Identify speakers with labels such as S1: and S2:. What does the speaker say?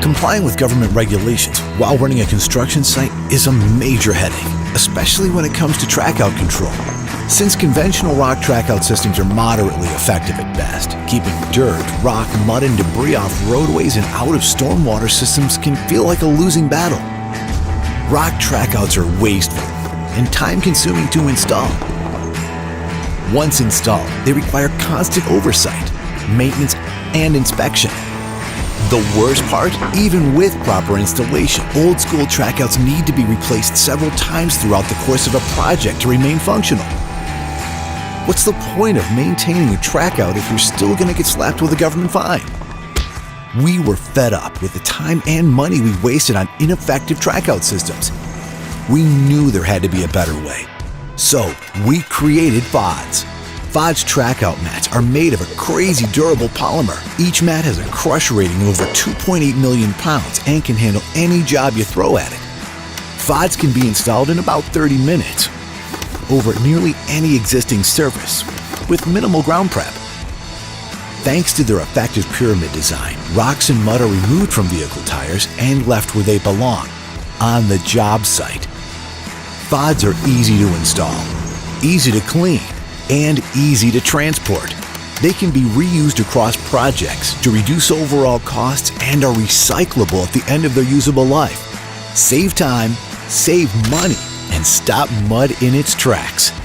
S1: Complying with government regulations while running a construction site is a major headache, especially when it comes to track-out control. Since conventional rock track-out systems are moderately effective at best, keeping dirt, rock, mud, and debris off roadways and out of stormwater systems can feel like a losing battle. Rock track-outs are wasteful and time-consuming to install. Once installed, they require constant oversight, maintenance, and inspection. The worst part, even with proper installation, old-school trackouts need to be replaced several times throughout the course of a project to remain functional. What's the point of maintaining a trackout if you're still going to get slapped with a government fine? We were fed up with the time and money we wasted on ineffective trackout systems. We knew there had to be a better way. So we created FODS. FODS trackout mats are made of a crazy durable polymer. Each mat has a crush rating of over 2.8 million pounds and can handle any job you throw at it. FODS can be installed in about 30 minutes over nearly any existing surface with minimal ground prep. Thanks to their effective pyramid design, rocks and mud are removed from vehicle tires and left where they belong, on the job site. FODS are easy to install, easy to clean, and easy to transport. They can be reused across projects to reduce overall costs and are recyclable at the end of their usable life. Save time, save money, and stop mud in its tracks.